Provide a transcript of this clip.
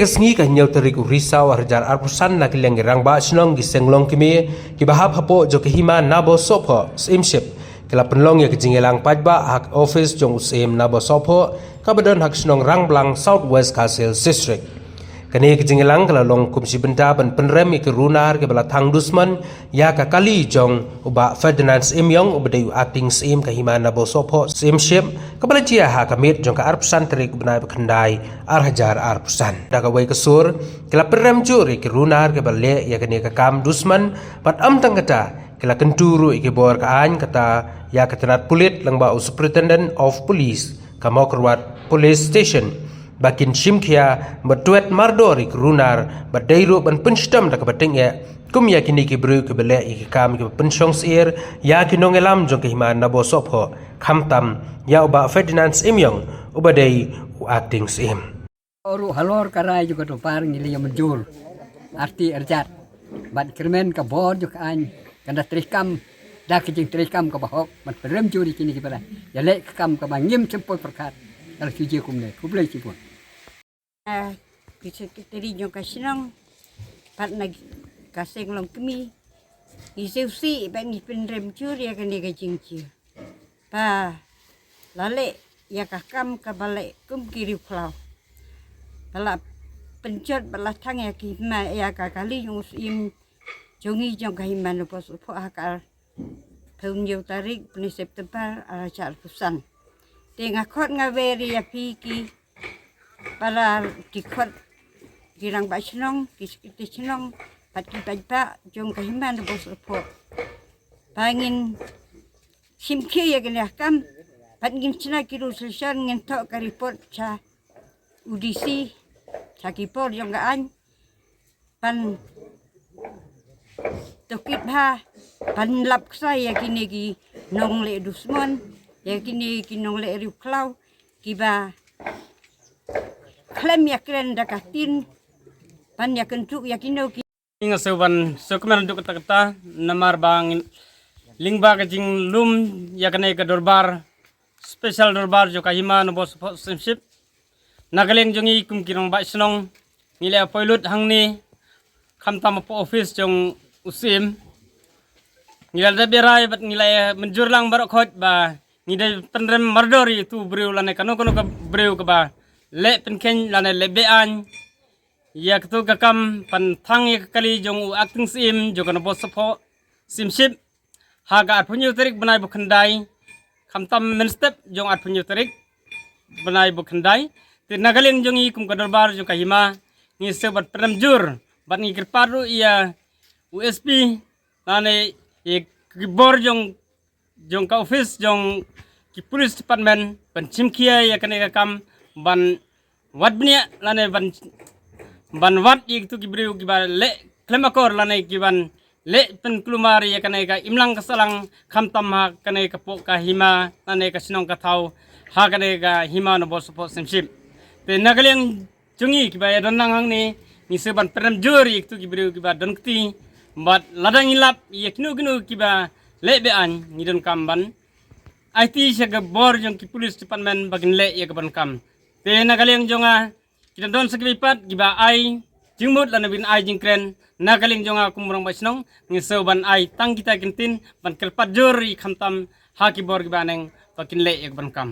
kesengi ka nyau tarik risau harjar arpusan na kileng rang ba snong gi senglong kimi ki bahap hapo jo hima nabo sopo simship kila penlong ya kejingelang pajba hak office jong usim nabo sopo kabadon hak snong rang blang southwest castle district kani kejingelang kala long kumsi benda ban penrem ke runar ke bala thang dusman ya ka kali jong uba Ferdinand Imyong ubadai acting sim ka hima nabo sopo simship kabala chia ha kamit jong ka arpusan tarik benai bekendai arhajar arpusan daga wai kesur kila penrem juri ke runar ke bale ya kani ka kam dusman pat am tang kata kila kenturu ke bor ka an kata ya ketenat pulit langba superintendent of police kamokruat police station bakin shimkia bertuet mardori kerunar berdairu ban penstam dak bating ya kum ya kini ki bru ke bele ki kam ki pensong sir ya kinong elam jong ke himan nabo sopho khamtam ya uba Ferdinand Imyong ubadai acting sim oru halor karai juga to par ngili yang menjul arti erjat bat kermen ka bor juga an kanda trikam dak jing trikam ka bahok bat perem juri kini ki bala ya lek kam ka bangim cempoi perkat kalau suje kumne kublai cipun bisa kita rinjong kasinang pat nag kaseng long kami isusi bangi penrem curi akan dia jingci pa lale ya kakam kabale kum kiri pulau bala pencet bala tang ya kima ya kakali yung im jongi jong kahiman pos po akal peunjau tarik peni September aracar pusan tengah kot ngaveri ya piki para dikot girang basinong kisinong pat kita jong kahiman bos po pangin simki ya gini akam pat ngin cina kiru selesai ngin tok ka report cha udisi cha kipor jong gaan pan tokit ha pan lap saya kini ki nong le dusmon ya kini ki nong le riu klau kiba klem ya keren dakatin pan ya kentuk ya kino inga sewan sokman duk kata namar bang lingba kajing lum ya kene ke dorbar special dorbar jo kahima no bos simship nagaleng jongi kum kirong ba snong ngile poilut hangni khamtam po office jong usim ngile da berai bat ngile menjur lang barok khot ba ngide penrem mardori tu breu lane kano ka breu ka ba le penken lane lebean ya ketu kakam pan thang ya kali jong acting sim jo kan bos pho simship haga punyu tarik banai bukhandai khamtam men step jong at punyu tarik banai bukhandai te nagaleng jong i kum kadarbar jo kahima ni sebat pram jur bat ni kirparu ya USP lane e kibor jong ka office jong ki police department pan chimkia ya kan kakam ban wat bnia lane ban wat ik tu kibriu kiba le klemakor lane kiban le pen klumari ya kanai ka imlang kasalang khamtam ha kanai ka po ka hima lane ka sinong ka thau ha kanai ka hima no bos po simship te nagaleng chungi kiba ya donang hang ni seban perem juri ik tu kibriu kiba donkti bat ladang ilap ya kinu kiba le bean ni don kamban IT siya bor jong ki police department bagin le ya kaban kam te nagaleng jonga kita don sekipat giba ai jingmut lana bin ai jingkren nagaleng jonga kumurang basnong ngiso ban ai tang kita kintin ban kelpat juri khamtam haki bor giba neng bagin le ya kaban kam